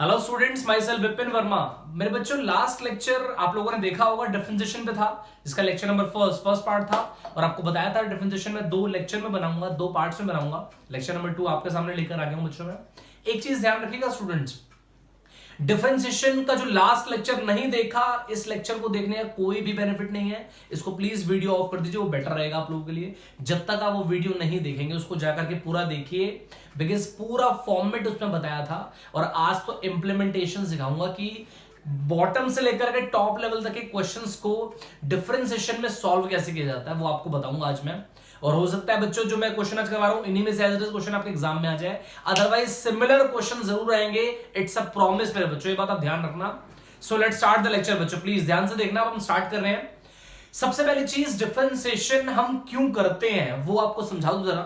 Hello students, my self Vipin Verma. मेरे बच्चों, last lecture आप लोगों ने देखा होगा डिफरेंशिएशन पे था, जिसका लेक्चर नंबर फर्स्ट पार्ट था। और आपको बताया था डिफरेंशिएशन में दो लेक्चर में बनाऊंगा, दो पार्ट्स में बनाऊंगा। लेक्चर नंबर 2 आपके सामने लेकर आ गया हूं बच्चों में। एक चीज ध्यान रखिएगा स्टूडेंट्स, डिफरेंशिएशन का जो लास्ट लेक्चर नहीं देखा, इस लेक्चर को देखने का कोई भी बेनिफिट नहीं है। इसको प्लीज वीडियो ऑफ कर दीजिए, वो बेटर रहेगा आप लोगों के लिए। जब तक आप वो वीडियो नहीं देखेंगे, उसको जाकर के पूरा देखिए, बिकॉज पूरा फॉर्मेट उसमें बताया था। और आज तो इंप्लीमेंटेशन सिखाऊंगा कि बॉटम से लेकर के टॉप लेवल तक के क्वेश्चंस को डिफरेंशिएशन में सॉल्व कैसे किया जाता है, वो आपको बताऊंगा आज मैं। और हो सकता है बच्चों, जो मैं क्वेश्चन आज करवा रहा हूं, इन्हीं में से एज इट इज क्वेश्चन आपके एग्जाम में आ जाए। अदरवाइज सिमिलर क्वेश्चन जरूर आएंगे, इट्स अ प्रॉमिस मेरे बच्चों, ये बात आप ध्यान रखना। So let's start the lecture बच्चों, प्लीज ध्यान से देखना। अब हम स्टार्ट कर रहे हैं। सबसे पहली चीज, डिफरेंशिएशन हम क्यों करते हैं वो आपको समझा दूं जरा।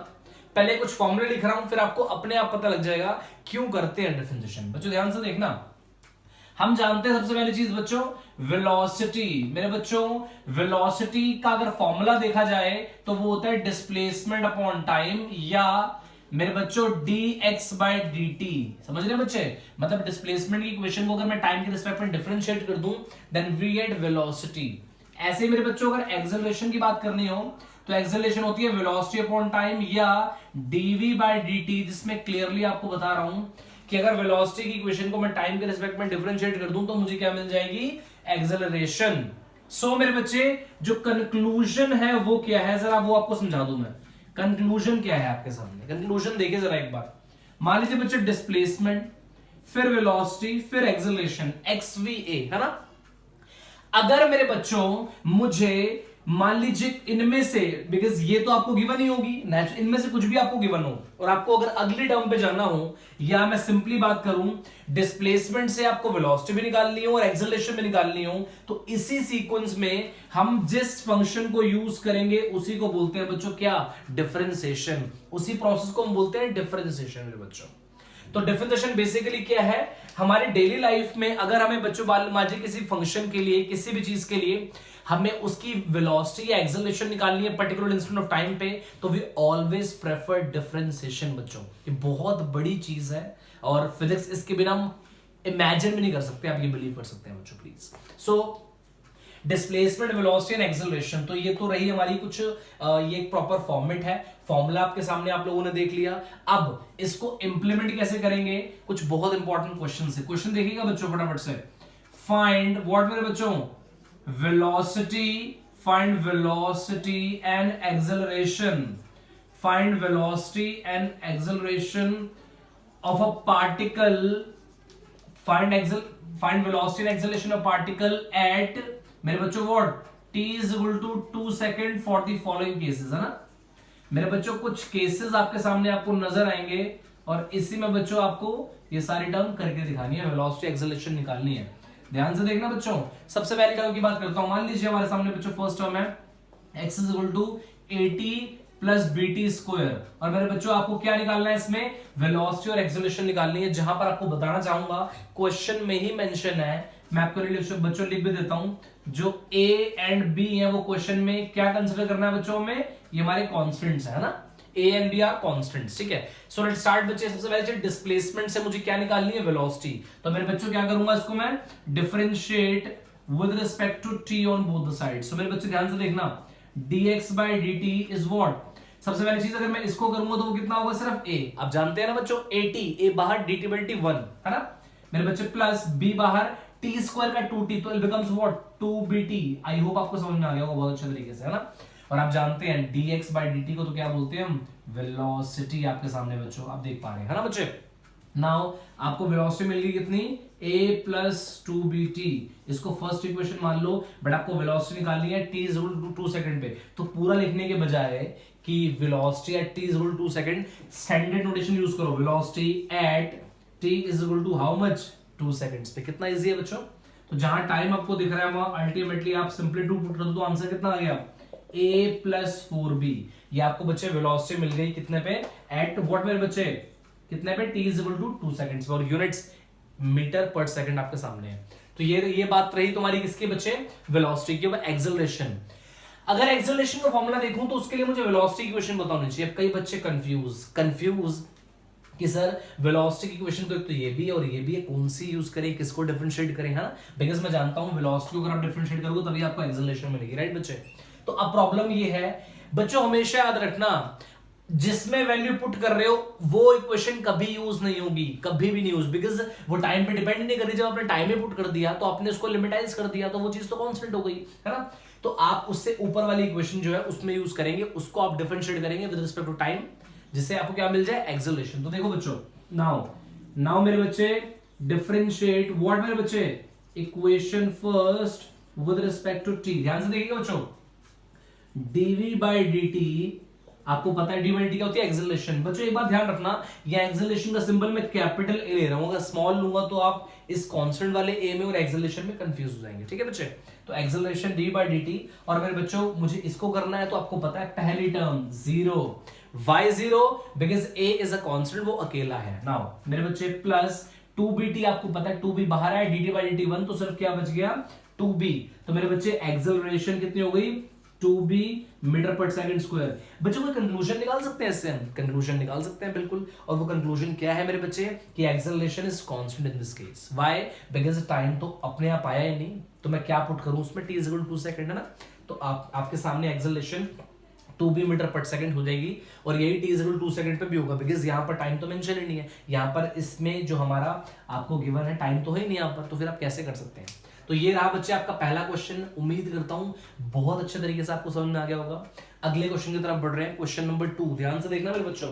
पहले कुछ फॉर्मूले लिख रहा हूं, फिर आपको अपने आप पता लग जाएगा क्यों करते हैं डिफरेंशिएशन। बच्चों ध्यान से देखना। हम जानते हैं सबसे पहली चीज बच्चों, वेलोसिटी। मेरे बच्चों, वेलोसिटी का अगर फॉर्मूला देखा जाए तो वो होता है डिस्प्लेसमेंट अपॉन टाइम, या मेरे बच्चों dx बाय dt। समझ रहे बच्चे? मतलब डिस्प्लेसमेंट की इक्वेशन को अगर मैं टाइम के रिस्पेक्ट में डिफरेंशिएट कर दूं, देन वी गेट वेलोसिटी। ऐसे मेरे बच्चों, अगर एक्सेलरेशन की बात करनी हो तो एक्सेलरेशन होती है वेलोसिटी अपॉन टाइम या dv बाय dt, जिसमें क्लियरली आपको बता रहा हूं कि अगर वेलोसिटी की इक्वेशन को मैं टाइम के रिस्पेक्ट में डिफरेंशिएट कर दूं तो मुझे क्या मिल जाएगी? एक्सेलरेशन। सो मेरे बच्चे, जो कंक्लूजन है वो क्या है, जरा वो आपको समझा दूं मैं। कंक्लूजन क्या है आपके सामने? कंक्लूजन देखिए जरा एक बार। मान लीजिए बच्चे, डिस्प्लेसमेंट, फिर वेलोसिटी, फिर एक्सेलरेशन, XVA है ना। अगर मेरे बच्चों मुझे मान लीजिए इनमें से, बिकॉज ये तो आपको गिवन ही होगी, इनमें से कुछ भी आपको गिवन हो, और आपको अगर अगली टर्म पे जाना हो, या मैं सिंपली बात करूं, डिस्प्लेसमेंट से आपको वेलोसिटी भी निकालनी हो और एक्सेलरेशन भी निकालनी हो, तो इसी सीक्वेंस में हम जिस फंक्शन को यूज करेंगे उसी को बोलते हैं बच्चों क्या? डिफरेंशिएशन। उसी प्रोसेस को हम बोलते हैं डिफरेंशिएशन मेरे बच्चों। तो डिफरेंशिएशन बेसिकली क्या है? हमारी डेली लाइफ में अगर हमें बच्चों मान लीजिए किसी फंक्शन के लिए, किसी भी चीज के लिए हमें उसकी वेलोसिटी या एक्सेलरेशन निकालनी है पर्टिकुलर इंस्टेंट ऑफ टाइम पे, तो वी ऑलवेज प्रेफर डिफरेंशिएशन बच्चों। ये बहुत बड़ी चीज है और फिजिक्स इसके बिना हम इमेजिन भी नहीं कर सकते, आप ये बिलीव कर सकते हैं बच्चों please. So displacement, velocity and acceleration, तो ये तो रही हमारी कुछ ये एक प्रॉपर फॉर्मेट है। फॉर्मूला आपके सामने आप लोगों ने देख लिया। अब इसको इंप्लीमेंट कैसे करेंगे? कुछ बहुत इंपॉर्टेंट क्वेश्चन है। क्वेश्चन देखिएगा बच्चों फटाफट से। फाइंड व्हाट मेरे बच्चों? Velocity, find velocity and acceleration, find velocity and acceleration of a particle, find velocity and acceleration of particle at मेरे बच्चों what? t is equal to 2 second for the following cases, है ना। मेरे बच्चों, कुछ cases आपके सामने आपको नजर आएंगे और इसी में बच्चों आपको ये सारी टर्म करके दिखानी है, वेलोसिटी एक्सेलरेशन निकालनी है। ध्यान से देखना बच्चों। सबसे पहली टर्म की बात करता हूं। मान लीजिए हमारे सामने बच्चों फर्स्ट टर्म है x is equal to 80 plus bt square, और मेरे बच्चों आपको क्या निकालना है? इसमें वेलोसिटी और एक्सेलरेशन निकालनी है। जहां पर आपको बताना चाहूंगा, क्वेश्चन में ही मेंशन है, मैं आपको बच्चों लिख भी देता हूं, जो a एंड b है वो क्वेश्चन में क्या कंसीडर करना है बच्चों में? ये हमारे कांस्टेंट्स है ना, a and b are constants, ठीक है। सो लेट्स स्टार्ट बच्चे। सबसे पहले डिस्प्लेसमेंट से मुझे क्या निकालनी है? वेलोसिटी। तो मेरे बच्चों क्या करूंगा? इसको मैं differentiate with respect to t on both the sides. So मेरे बच्चे ध्यान से देखना, dx by dt is what? सबसे पहली चीज, अगर मैं इसको करूंगा तो वो कितना होगा? सिर्फ a। आप जानते हैं ना बच्चों, 80, a बाहर, dt by dt 1 है ना मेरे बच्चे, प्लस b बाहर, t स्क्वायर का 2t, तो it becomes what? 2bt। I hope आपको समझ में आ गया होगा बहुत अच्छे तरीके से, है ना। और आप जानते हैं dx by dt को तो क्या बोलते हैं हम? वेलोसिटी। आपके सामने बच्चों आप देख पा रहे हैं, है ना बच्चे। नाउ आपको वेलोसिटी मिल गई कितनी? a plus 2bt। इसको फर्स्ट इक्वेशन मान लो, बट आपको वेलोसिटी निकालनी है t is equal to 2 second पे। तो पूरा लिखने के बजाय कि velocity at t is equal to 2 second, standard notation use करो। Velocity at t is equal to how much? 2 seconds पे। कितना इजी है बच्चों। तो जहां टाइम आपको दिख रहा है वहां अल्टीमेटली आप सिंपली 2 पुट कर दो, तो आंसर कितना आ गया? a plus 4b। ये आपको बच्चे वेलोसिटी मिल गई कितने पे? एट व्हाट मेरे बच्चे? कितने पे? t is equal to 2 seconds पे, और यूनिट्स मीटर पर सेकंड आपके सामने है। तो ये बात रही तुम्हारी किसके बच्चे? वेलोसिटी की। एक्सेलरेशन, अगर एक्सेलरेशन का फॉर्मूला देखूं तो उसके लिए मुझे वेलोसिटी की इक्वेशन बतानी चाहिए। अब कई बच्चे कंफ्यूज कि सर वेलोसिटी की इक्वेशन तो एक तो ये भी है और ये भी है, कौन सी यूज करें, किसको डिफरेंशिएट करें, है ना, बिकॉज मैं जानता हूं वेलोसिटी को अगर आप डिफरेंशिएट करोगे तभी आपको एक्सेलरेशन मिलेगी, राइट बच्चे। तो अब प्रॉब्लम ये है बच्चों, हमेशा याद रखना जिसमें वैल्यू पुट कर रहे हो वो इक्वेशन कभी यूज नहीं होगी, कभी भी नहीं यूज, बिकॉज वो टाइम पे डिपेंड नहीं कर रही। जब आपने टाइम में पुट कर दिया तो आपने उसको लिमिटाइज कर दिया तो वो चीज तो कांस्टेंट हो गई, है ना। तो आप उससे ऊपर वाली इक्वेशन जो है उसमें यूज करेंगे, उसको आप डिफरेंशिएट करेंगे विद रिस्पेक्ट टू टाइम, जिससे आपको क्या मिल जाए, एक्सेलरेशन। तो देखो बच्चों, नाउ मेरे बच्चे डिफरेंशिएट व्हाट मेरे बच्चे, equation first with respect to t. ध्यान से देखिएगा बच्चों, dv by dt, आपको पता है डी बाई डी क्या होती है, एक्सेलरेशन। बच्चों एक बात ध्यान रखना, ये एक्सेलरेशन का सिंबल मैं कैपिटल ए ले रहा हूं, अगर स्मॉल लूंगा तो आप इस कांस्टेंट वाले ए में और एक्सेलरेशन में कंफ्यूज हो जाएंगे, ठीक है बच्चे। तो एक्सेलरेशन डी बाई dt, और मेरे बच्चों मुझे इसको करना है तो आपको पता है पहली term 0, y0 because a is a constant, वो अकेला है। नाउ मेरे बच्चे प्लस 2bt, आपको पता है 2b बाहर है, dt बाई dt 1, तो सिर्फ क्या बच गया 2b। तो मेरे बच्चे एक्सेलरेशन कितनी हो गई, 2b मीटर पर सेकंड स्क्वायर। बच्चों कोई कंक्लूजन निकाल सकते हैं इससे, हम कंक्लूजन निकाल सकते हैं बिल्कुल, और वो कंक्लूजन क्या है मेरे बच्चे, कि acceleration is constant in this case. Why, because time तो अपने आप आया ही नहीं, तो मैं क्या पुट करूं उसमें, t 2 सेकंड है ना, तो आपके सामने एक्सेलरेशन 2b मीटर पर सेकंड हो जाएगी, और यही t 2 सेकंड पे भी होगा, बिकॉज यहाँ पर टाइम तो मेंशन ही नहीं है, यहाँ पर इसमें जो हमारा आपको गिवन है टाइम तो है ही नहीं यहाँ पर, तो फिर आप कैसे कर सकते हैं। तो ये रहा बच्चे आपका पहला क्वेश्चन, उम्मीद करता हूं बहुत अच्छे तरीके से आपको समझ में आ गया होगा। अगले क्वेश्चन की तरफ बढ़ रहे हैं, क्वेश्चन नंबर 2, ध्यान से देखना मेरे बच्चों,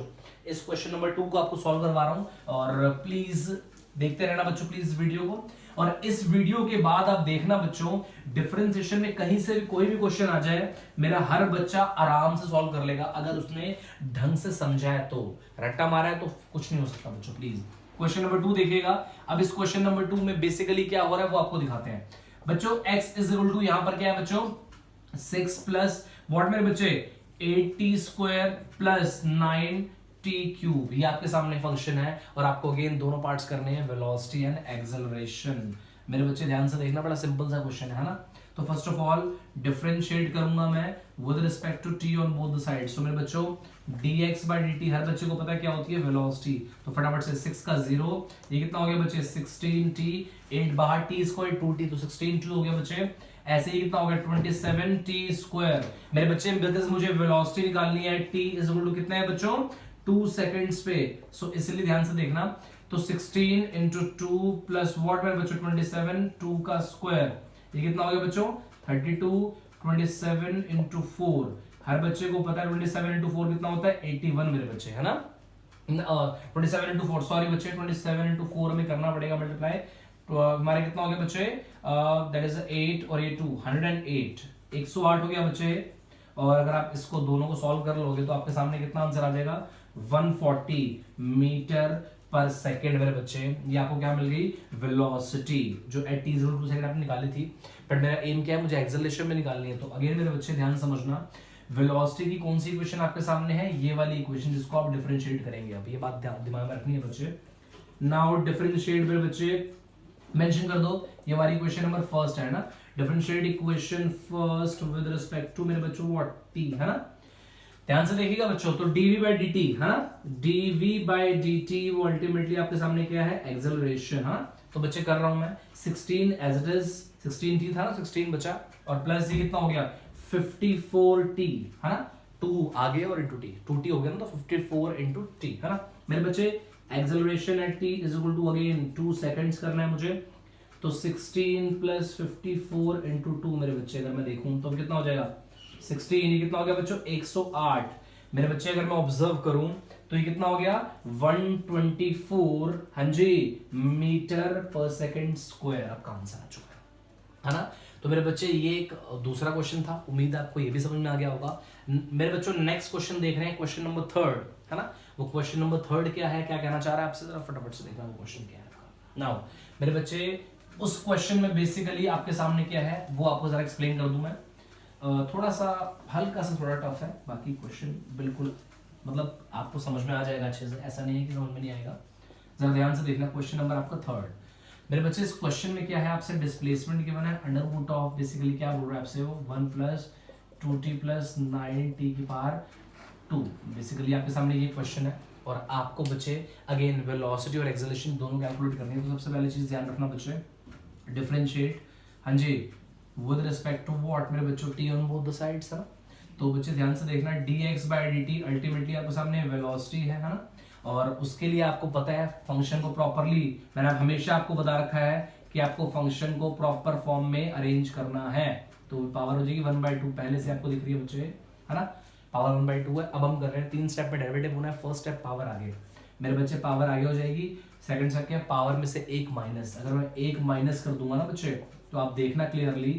इस क्वेश्चन नंबर 2 को आपको सॉल्व करवा रहा हूं, और प्लीज देखते रहना बच्चों, प्लीज वीडियो को। और इस वीडियो के बाद आप देखना बच्चों, डिफरेंशिएशन में कहीं से भी कोई भी क्वेश्चन आ जाए, मेरा हर बच्चा आराम से सॉल्व कर लेगा, अगर उसने ढंग से समझा है तो। रट्टा मारा है तो कुछ नहीं हो सकता बच्चों, प्लीज। क्वेश्चन नंबर 2 देखिएगा। अब इस क्वेश्चन नंबर 2 में बेसिकली क्या हो रहा है वो आपको दिखाते हैं बच्चों। x इज इक्वल टू यहां पर क्या है बच्चों, 6 प्लस व्हाट मेरे बच्चे, 8t square plus 9t cube, ये आपके सामने फंक्शन है, और आपको अगेन दोनों पार्ट्स करने हैं, वेलोसिटी एंड एक्सेलरेशन। मेरे बच्चे ध्यान से देखना, बड़ा सिंपल सा क्वेश्चन है ना। तो फर्स्ट ऑफ ऑल डिफरेंशिएट करूंगा मैं with respect to t on both the sides. तो मेरे बच्चों dx by dt, हर बच्चे को पता है क्या होती है, वेलोसिटी। तो फटाफट से 6 का 0, ये कितना हो गया बच्चे, 16t, 8 बाहर t स्क्वायर 2t, तो 16t हो गया बच्चे। ऐसे ही कितना हो गया 27t स्क्वायर। मेरे बच्चे बिकॉज़ मुझे वेलोसिटी निकालनी है, t इज इक्वल टू कितना है बच्चों, 2 सेकंड्स पे, सो इसलिए ध्यान से देखना। तो 16 into 2 प्लस व्हाट मेरे बच्चों 27, 2 का स्क्वायर, ये कितना हो गया बच्चों 32, 27 into 4, हर बच्चे को पता है 27 into 4 कितना होता है 81 मेरे बच्चे, है ना। 27 into 4, सॉरी बच्चे 27 into 4 में करना पड़ेगा मल्टीप्लाई, तो हमारे कितना हो गया बच्चे, दैट इज 8 और ये 2, 108, 108 हो गया बच्चे। और अगर आप इसको दोनों को सॉल्व कर लोगे तो आपके सामने कितना आंसर आ जाएगा, 140 मीटर पर सेकेंड मेरे बच्चे। ये आपको क्या मिल गई, वेलोसिटी, जो एट t 2 सेकंड आपने निकाली थी, बट मेरा एम क्या है, मुझे एक्सेलरेशन में निकालनी है। तो अगेन मेरे बच्चे ध्यान समझना, वेलोसिटी की कौन सी इक्वेशन आपके सामने है, ये वाली इक्वेशन जिसको आप डिफरेंशिएट करेंगे। अब ये बात दिमाग में रखनी है बच्चे। नाउ डिफरेंशिएट मेरे बच्चे मेंशन कर दो, ये वाली इक्वेशन नंबर फर्स्ट है ना, differentiate equation first with respect to मेरे बच्चों व्हाट, t, है ना। ध्यान से देखिएगा बच्चों, तो dv by dt है ना, dv by dt वो अल्टीमेटली आपके सामने क्या है, एक्सेलरेशन। हाँ तो बच्चे कर रहा हूं मैं 16 एज इट इज, 16t था ना, 16 बचा, और प्लस ये कितना हो गया 54t, है ना, 2 आगे और इंटू t, 2t हो गया ना, तो 54 इंटू t, है ना मेरे बच्चे। Acceleration at t is equal to again 2 seconds करना है मुझे, तो 16 प्लस 54 इंटू 2 मेरे बच्चे, अगर मैं देखूं तो कितना हो जाएगा 16, ये कितना हो गया बच्चों 108 मेरे बच्चे। अगर मैं ऑब्जर्व करूं तो ये कितना हो गया 124, हाँ जी, मीटर पर सेकंड स्क्वायर आपका आंसर आ चुका है ना। तो मेरे बच्चे ये एक दूसरा क्वेश्चन था, उम्मीद आपको ये भी समझ में आ गया होगा। मेरे बच्चों नेक्स्ट क्वेश्चन देख रहे हैं, क्वेश्चन नंबर 3, है ना। वो क्वेश्चन नंबर 3 क्या है, क्या कहना चाह रहा है आपसे, जरा फटाफट से देखना वो क्वेश्चन क्या है। नाउ मेरे बच्चे उस क्वेश्चन में बेसिकली आपके सामने क्या है वो आपको जरा एक्सप्लेन कर दूं मैं। थोड़ा सा हल्का सा थोड़ा टफ है, बाकी क्वेश्चन बिल्कुल मतलब आपको समझ में आ जाएगा अच्छे से, ऐसा नहीं है कि समझ में नहीं आएगा। जरा ध्यान से देखना, क्वेश्चन नंबर आपका 3 मेरे बच्चे। इस क्वेश्चन में क्या है, आपसे डिस्प्लेसमेंट गिवन है, अंडर रूट ऑफ बेसिकली क्या बोल रहा है आपसे वो 1 प्लस 2t प्लस 9t की पावर 2, बेसिकली आपके सामने ये क्वेश्चन है। और आपको बच्चे अगेन वेलोसिटी और एक्सेलरेशन दोनों कैलकुलेट करनी है। तो सबसे पहले चीज ध्यान रखना बच्चे, डिफरेंशिएट, हाँ जी, विद रिस्पेक्ट टू व्हाट मेरे बच्चों, T on both the sides है। तो बच्चे ध्यान से देखना, dx बाय dt अल्टीमेटली आपके सामने वेलोसिटी है ना, और उसके लिए आपको पता है फंक्शन को प्रॉपरली, मैंने हमेशा आपको बता रखा है कि आपको फंक्शन को प्रॉपर फॉर्म में अरेंज करना है। तो पावर हो जाएगी 1/2, पहले से आपको दिख रही है बच्चे, है ना, पावर 1/2 है। अब हम कर रहे हैं 3 स्टेप में डेरिवेटिव होना है। फर्स्ट स्टेप पावर आगे, मेरे बच्चे पावर आगे हो जाएगी। सेकंड स्टेप क्या है, पावर में से 1 माइनस, अगर मैं 1 माइनस कर दूंगा ना बच्चे, तो आप देखना क्लियरली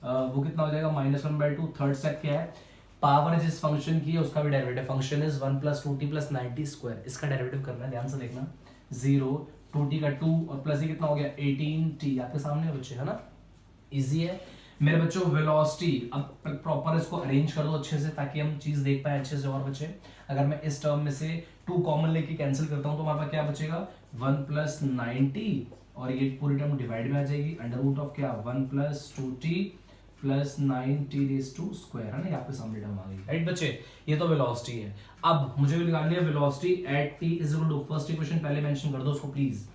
वो कितना हो जाएगा, -1/2। थर्ड स्टेप क्या है, पावर जिस फंक्शन की है उसका भी डेरिवेटिव, फंक्शन इज 1 + 2t + 90², इसका डेरिवेटिव करना है, ध्यान से देखना। 0 2t का 2 और प्लस ये कितना हो गया 18t, आपके सामने बच्चे, है ना, इजी है मेरे बच्चों। वेलोसिटी, अब प्रॉपर इसको अरेंज कर दो अच्छे से ताकि हम चीज देख पाए अच्छे से। और बच्चे अगर मैं इस टर्म में से 2 कॉमन लेके कैंसिल करता हूं तो हमारे पास क्या बचेगा, 1 + 90, और ये पूरी टर्म डिवाइड में आ जाएगी, √ऑफ क्या 1 + 2t + 9t², है ना, यहाँ पे सामने टर्म आ गई, राइट बच्चे। ये तो वेलोसिटी है। अब मुझे भी निकालनी है velocity at t = first equation पहले मेंशन कर दो उसको please,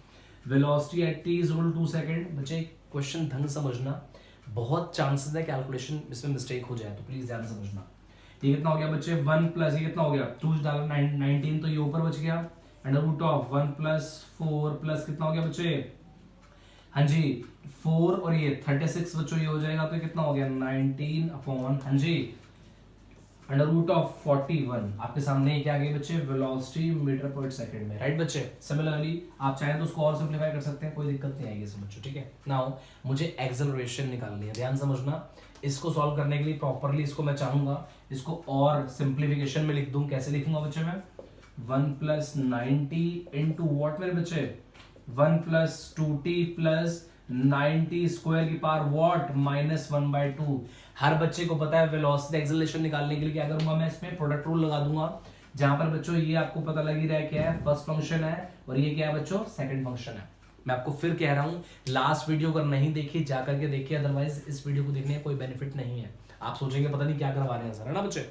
velocity at t = 2 second. बच्चे क्वेश्चन ढंग समझना, बहुत चांसेस है कैलकुलेशन इसमें मिस्टेक हो जाए, तो प्लीज ध्यान समझना। ये कितना हो गया बच्चे, 1 प्लस ये कितना हो गया 2 डाला 19, तो ये ऊपर बच गया, √ऑफ 1 + 4 प्लस कितना हो गया बच्चे, हाँ जी 4 और ये 36 बच्चों ये हो जाएगा, तो कितना हो गया 19 अपॉन, हाँ जी, √ऑफ 41। आपके सामने क्या आ गई बच्चे, वेलोसिटी मीटर/सेकंड में, राइट बच्चे। सिमिलरली आप चाहें तो उसको और सिंपलीफाई कर सकते हैं, कोई दिक्कत नहीं आएगी इसमें बच्चों, ठीक है। नाउ मुझे एक्सेलरेशन निकालनी है, ध्यान समझना। इसको सॉल्व करने के लिए प्रॉपरली इसको मैं चाहूंगा इसको और सिंप्लीफिकेशन में लिख दूं। कैसे लिखूंगा बच्चे मैं, 1 + 90 इंटू व्हाट मेरे बच्चे, 1 + 2t + 90² की पावर व्हाट, -1/2। हर बच्चे को पता है वेलोसिटी एक्सेलरेशन निकालने के लिए क्या करूंगा मैं, इसमें प्रोडक्ट रूल लगा दूंगा, जहां पर बच्चों ये आपको पता लग ही रहा है क्या है, फर्स्ट फंक्शन है और ये क्या है बच्चों, सेकंड फंक्शन है। मैं आपको फिर कह रहा हूं, लास्ट वीडियो अगर नहीं देखी जाकर के देखिए, अदरवाइज इस वीडियो को देखने का कोई बेनिफिट नहीं है। आप सोचेंगे पता नहीं क्या करवा रहे हैं सर, है ना बच्चे।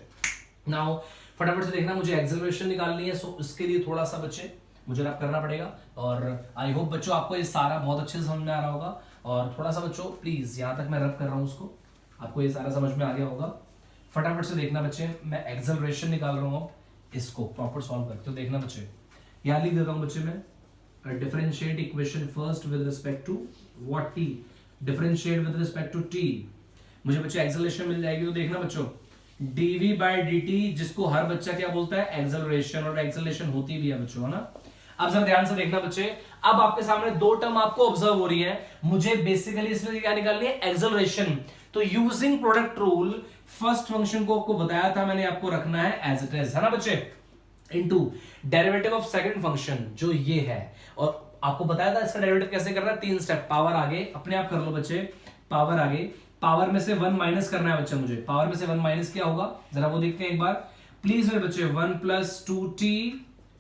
नाउ फटाफट से देखना, मुझे एक्सेलरेशन निकालनी है, सो इसके लिए थोड़ा सा बच्चे मुझे रब करना पड़ेगा। और आई होप बच्चों आपको ये सारा बहुत अच्छे से समझ में आ रहा होगा। और थोड़ा सा बच्चों प्लीज यहाँ तक मैं रब कर रहा हूँ उसको, आपको ये सारा समझ में आ गया होगा। फटाफट से देखना बच्चे, मैं एक्सेलरेशन निकाल रहा हूँ, इसको प्रॉपर सॉल्व करके तो देखना बच्चे। यहाँ लिख देता हूँ बच्चे मैं, differentiate equation first with respect to what t, differentiate with respect to t। मुझे बच्चे एक्सेलरेशन मिल जाएगी, तो देखना बच्चों dv/dt, जिसको हर बच्चा क्या बोलता है, एक्सेलरेशन, और एक्सेलरेशन होती भी है बच्चों, है ना। अब जरा ध्यान से देखना बच्चे, अब आपके सामने 2 टर्म आपको ऑब्जर्व हो रही है, मुझे बेसिकली इसमें क्या निकालनी है, एक्सेलरेशन। तो using product rule, first function को आपको बताया था मैंने, आपको रखना है एज इट इज, है ना बच्चे, into derivative of second function जो ये है। और आपको बताया था इसका डेरिवेटिव कैसे करना है, 3 स्टेप, पावर आगे अपने आप कर लो बच्चे, पावर आगे, पावर में से 1 माइनस करना है बच्चा मुझे, पावर में से 1 माइनस क्या होगा जरा वो देखते हैं एक बार प्लीज मेरे बच्चे, 1 + 2t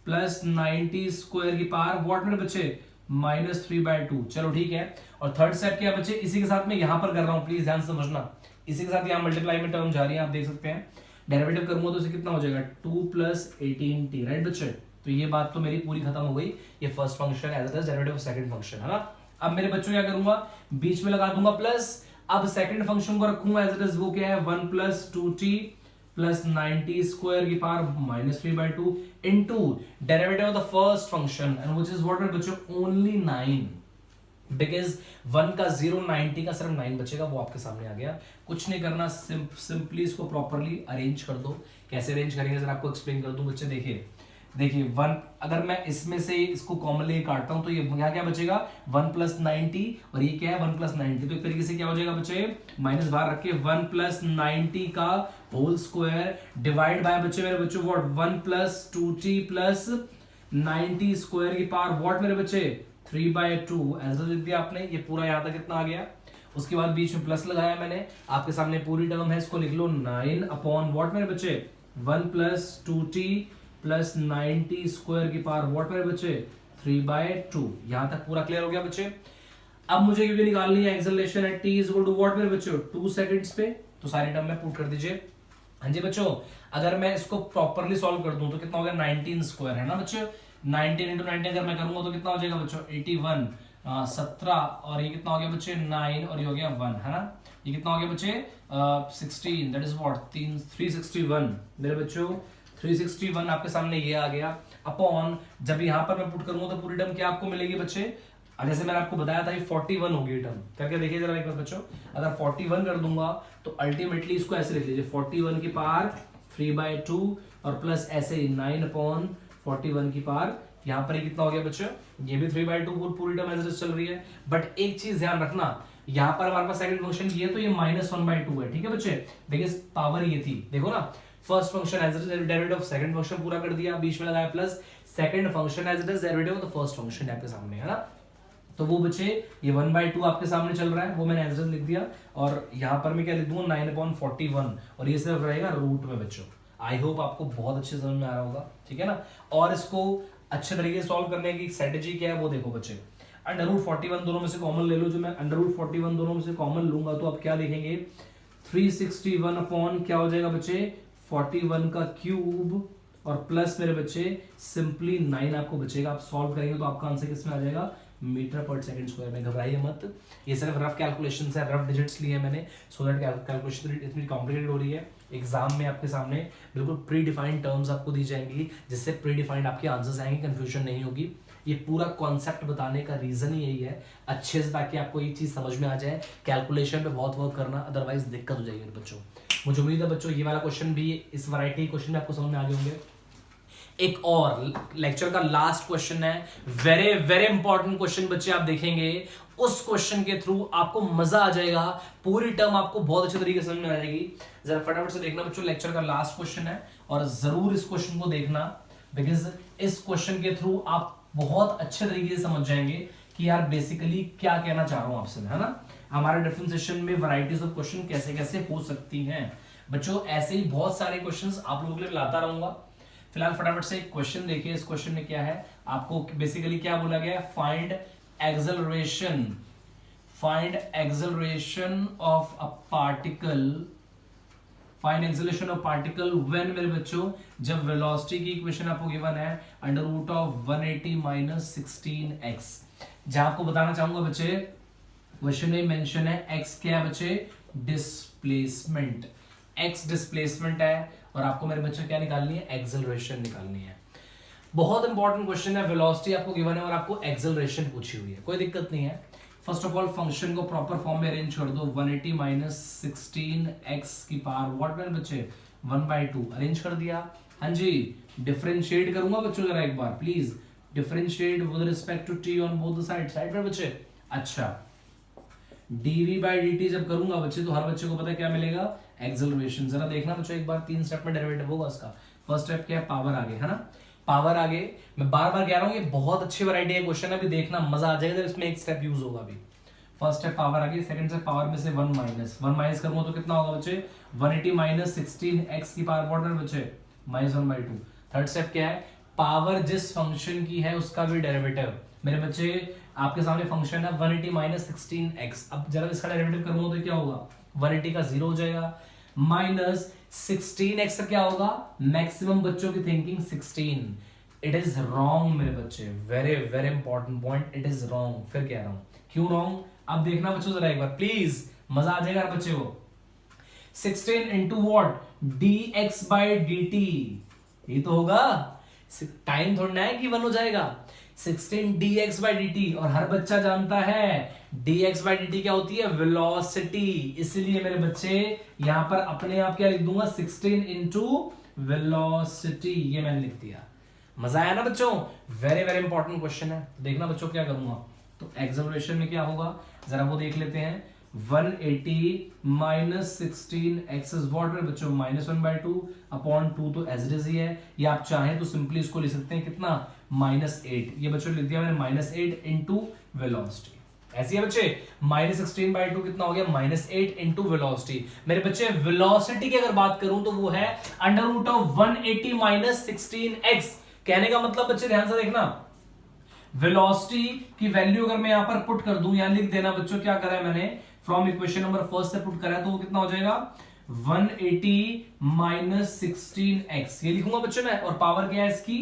+ 90² की पावर व्हाट मेरे बच्चे, -3/2। चलो ठीक है। और थर्ड स्टेप क्या बच्चे, इसी के साथ मैं यहां पर कर रहा हूं, प्लीज ध्यान से समझना, इसी के साथ यहां मल्टीप्लाई में टर्म जा रही है, आप देख सकते हैं। डेरिवेटिव करूंगा तो इसे कितना हो जाएगा, 2 + 18t, राइट बच्चे। तो ये बात तो मेरी पूरी खत्म हो गई, ये first function as it is, derivative of second function, है ना। अब मेरे बच्चों क्या करूंगा, बीच में लगा दूंगा प्लस, अब सेकंड फंक्शन को रखूंगा एज इट इज, वो क्या है 1 + 2t + 90² की power -3/2 into derivative of the first function, and which is what मेरे बच्चों, ओनली 9, बिकॉज 1 का 0 90 का सिर्फ 9 बचेगा, वो आपके सामने आ गया। कुछ नहीं करना, सिंपली इसको प्रॉपरली अरेंज कर दो। कैसे अरेंज करेंगे सर, आपको एक्सप्लेन कर दूं बच्चे। देखिए 1, अगर मैं इसमें से इसको कॉमन लेके काटता हूं तो ये यहाँ क्या बचेगा, 1 + 90, और ये क्या है 1 + 90, तो एक तरीके से क्या हो जाएगा बच्चे, माइनस बाहर रख के 1 + 90 का होल स्क्वायर डिवाइड बाय बच्चे मेरे बच्चों व्हाट, 1 + 2t + 90² की पावर व्हाट मेरे बच्चे, 3/2। ऐसा लिख दिया आपने, ये पूरा यहाँ तक कितना आ गया। उसके बाद बीच में प्लस लगाया मैंने, आपके सामने पूरी टर्म है, इसको लिख लो 9 अपॉन व्हाट मेरे बच्चे, 1 + 2t + 90² की पावर व्हाट मेरे बच्चे, 3/2। यहां तक पूरा क्लियर हो गया बच्चे। अब मुझे क्योंकि निकालनी है एक्सेलरेशन एट t = व्हाट मेरे बच्चे, 2 सेकंड्स पे, तो सारी टर्म में पुट कर दीजिए। हाँ जी बच्चों, अगर मैं इसको प्रॉपरली सॉल्व कर दूं तो कितना हो गया 19 स्क्वायर है ना बच्चों। 19 इंटू 19 अगर मैं करूंगा तो कितना हो जाएगा बच्चों 81, 17 और ये कितना हो गया बच्चे 9 और ये हो गया 1 है ना। ये कितना हो गया बच्चे 16, दैट इज व्हाट 361 मेरे बच्चों 361 आपके सामने ये आ गया अपॉन, जब यहाँ पर मैं पुट करूंगा तो पूरी टर्म क्या आपको मिलेगी बच्चे, जैसे मैंने आपको बताया था ये 41 होगी टर्म, करके देखिए जरा एक बार बच्चों। अगर 41 कर दूंगा तो अल्टीमेटली इसको ऐसे लिख लीजिए 41 की पावर 3/2 और प्लस ऐसे ही 9/41 की पावर, यहाँ पर कितना हो गया बच्चों, ये भी 3/2 पूरी टर्म एज चल रही है। बट एक चीज ध्यान रखना, यहाँ पर हमारे पास सेकंड फंक्शन ये तो ये -1/2 है, ठीक है बच्चे। देखिए पावर ये थी, देखो ना first function as it is derivative of second function पूरा कर दिया, बीच में लगाया plus second function as it is derivative of the first function आपके सामने है ना। तो वो बच्चे ये 1/2 आपके सामने चल रहा है, वो मैंने एज इट इज लिख दिया और यहाँ पर मैं क्या लिख दूंगा 9/41 और ये सिर्फ रहेगा रूट में बच्चों। आई होप आपको बहुत अच्छे समझ में आ रहा होगा, ठीक है ना। और इसको अच्छे तरीके से सॉल्व करने की स्ट्रेटेजी क्या है वो देखो बच्चे। √41 दोनों में से कॉमन ले लो, जो मैं √41 दोनों में से कॉमन लूंगा तो आप क्या देखेंगे 361 अपॉन क्या हो जाएगा बच्चे 41 का क्यूब और प्लस मेरे बच्चे सिंपली 9 आपको बचेगा। आप सॉल्व करेंगे तो आपका आंसर किस में आ जाएगा मीटर पर सेकंड स्क्वायर में। घबराइए मत, ये सिर्फ रफ कैलकुलेशन है, रफ डिजिट्स लिए मैंने, सो दैट कैलकुलेशन इतनी कॉम्प्लिकेटेड हो रही है। एग्जाम में आपके सामने बिल्कुल प्री डिफाइंड टर्म्स आपको दी जाएंगी, जिससे प्री डिफाइंड आपके आंसर्स आएंगे, कंफ्यूजन नहीं होगी। ये पूरा कॉन्सेप्ट बताने का रीजन ही यही है अच्छे से, ताकि आपको ये चीज समझ में आ जाए। कैलकुलेशन पे बहुत वर्क करना, अदरवाइज दिक्कत हो जाएगी बच्चों। मुझे उम्मीद है बच्चों ये वाला क्वेश्चन भी, इस वैरायटी क्वेश्चन में आपको समझ में आ गए होंगे। एक और लेक्चर का लास्ट क्वेश्चन है, वेरी वेरी इंपॉर्टेंट क्वेश्चन बच्चे आप देखेंगे, उस क्वेश्चन के थ्रू आपको मजा आ जाएगा, पूरी टर्म आपको बहुत अच्छे तरीके से समझ में आ जाएगी। जरा फटाफट से देखना बच्चों, लेक्चर का लास्ट क्वेश्चन है और जरूर इस क्वेश्चन को देखना, बिकॉज इस क्वेश्चन के थ्रू आप बहुत अच्छे तरीके से समझ जाएंगे कि यार बेसिकली क्या कहना चाह रहा हूं आपसे, है ना। हमारे डिफरेंशिएशन में वैरायटीज ऑफ क्वेश्चन कैसे कैसे हो सकती हैं बच्चों, ऐसे ही बहुत सारे क्वेश्चंस आप लोगों के लिए लाता रहूंगा। फिलहाल फटाफट से एक क्वेश्चन देखिए, इस क्वेश्चन में क्या है, आपको बेसिकली क्या बोला गया है, find acceleration of a particle, find acceleration of particle when मेरे बच्चों, जब वेलोसिटी की इक्वेशन आपको गिवन है √180 - 16x। जहां आपको बताना चाहूंगा बच्चे, क्वेश्चन में मेंशन है x क्या है बच्चे, डिस्प्लेसमेंट, x डिस्प्लेसमेंट है और आपको मेरे बच्चे क्या निकालनी है, एक्सेलरेशन निकालनी है। बहुत इंपॉर्टेंट क्वेश्चन है, वेलोसिटी आपको गिवन है और आपको एक्सेलरेशन पूछी हुई है, कोई दिक्कत नहीं है। फर्स्ट ऑफ ऑल फंक्शन को प्रॉपर फॉर्म में अरेंज कर दो, 180 - 16x की पावर व्हाट मेरे बच्चे 1/2 अरेंज कर दिया। हाँ जी, डिफरेंशिएट करूंगा बच्चों जरा एक बार please, differentiate with respect to t on both the side में बच्चे। अच्छा, dv/dt जब करूंगा बच्चे तो हर बच्चे को पता है क्या मिलेगा, एक्सेलरेशन। जरा देखना बच्चों एक बार, 3 स्टेप में डेरिवेटिव होगा उसका। फर्स्ट स्टेप क्या है, पावर आगे, है ना, पावर आगे। मैं बार बार कह रहा हूं ये बहुत अच्छी वैरायटी है क्वेश्चन है, अभी देखना मजा आ जाएगा जब इसमें एक स्टेप यूज होगा। अभी फर्स्ट स्टेप पावर आगे, सेकंड स्टेप पावर में से 1 माइनस करूंगा तो कितना होगा बच्चे 180 - 16x की पावर व्हाट है बच्चे -1/2। थर्ड स्टेप क्या है, पावर जिस फंक्शन की है उसका भी डेरिवेटिव। मेरे बच्चे आपके सामने फंक्शन है 180 - 16x, अब जरा इसका डेरिवेटिव करूंगा तो क्या होगा 180 का 0 हो जाएगा, माइनस 16x का क्या होगा, मैक्सिमम बच्चों की थिंकिंग 16। इट इज रॉन्ग मेरे बच्चे, very very important point, it is wrong. फिर कह रहा हूं क्यों रॉन्ग, अब देखना बच्चों जरा एक बार प्लीज, मजा आ जाएगा बच्चे को। 16 इंटू वॉट dx/dt, ये तो होगा, टाइम थोड़ा है कि 1 हो जाएगा, 16 dx/dt, और हर बच्चा जानता है dx/dt क्या होती है, वेलोसिटी। इसलिए मेरे बच्चे यहां पर अपने आप क्या लिख दूंगा 16 इंटू वेलोसिटी, ये मैंने लिख दिया। मजा आया ना बच्चों, वेरी वेरी इंपॉर्टेंट क्वेश्चन है। देखना बच्चों क्या करूंगा, तो एक्सेलरेशन में क्या होगा जरा वो देख लेते हैं। 180 - 16x इज व्हाट मेरे बच्चों -1/2 अपॉन 2 तो एज इट इज ही है, या आप चाहें तो सिंपली इसको लिख सकते हैं कितना -8। ये बच्चों लिख दिया मैंने -8 इंटू वेलोसिटी, ऐसी है बच्चे। -16/2 कितना हो गया -8 इंटू वेलोसिटी। मेरे बच्चे वेलोसिटी की अगर बात करूं तो वो है √180 - 16x। कहने का मतलब बच्चे ध्यान से देखना, वेलोसिटी की वैल्यू अगर मैं यहां पर पुट कर दूं, यहां लिख देना बच्चों क्या करा है मैंने, फ्रॉम इक्वेशन नंबर फर्स्ट से पुट करा है, तो वो कितना हो जाएगा 180 माइनस 16x, ये लिखूंगा बच्चों मैं, और पावर क्या है इसकी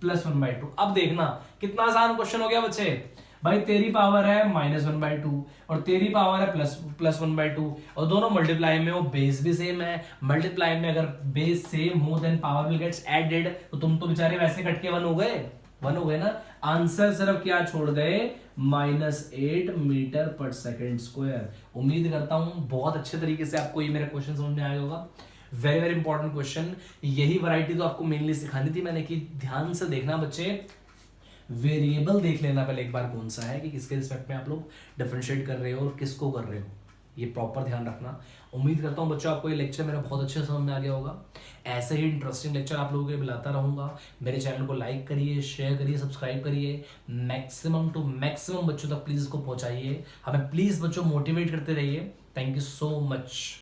+1/2। अब देखना कितना आसान क्वेश्चन हो गया बच्चे। भाई तेरी पावर है -1/2 और तेरी पावर है +1/2, और दोनों मल्टीप्लाई में हो, बेस भी सेम है। मल्टीप्लाई में अगर बेस सेम हो then power will gets added, तो तुम तो बेचारे वैसे कट के 1 हो गए ना। आंसर सिर्फ क्या छोड़ गए, -8 मीटर पर सेकेंड स्क्वायर। उम्मीद करता हूं बहुत अच्छे तरीके से आपको ये मेरा क्वेश्चन समझ में आया होगा। Very very important question. यही वैरायटी तो आपको मेनली सिखानी थी मैंने, कि ध्यान से देखना बच्चे, वेरिएबल देख लेना पहले एक बार कौन सा है, कि किसके रिस्पेक्ट में आप लोग डिफरेंशिएट कर रहे हो और किसको कर रहे हो, ये प्रॉपर ध्यान रखना। उम्मीद करता हूँ बच्चों आपको ये लेक्चर मेरा बहुत अच्छे समझ में आ गया होगा। ऐसे ही इंटरेस्टिंग लेक्चर आप लोगों को मिलाता रहूंगा। मेरे चैनल को लाइक करिए, शेयर करिए, सब्सक्राइब करिए, मैक्सिमम टू मैक्सिमम बच्चों तक प्लीज इसको पहुंचाइए। हमें प्लीज बच्चों मोटिवेट करते रहिए। Thank you so much.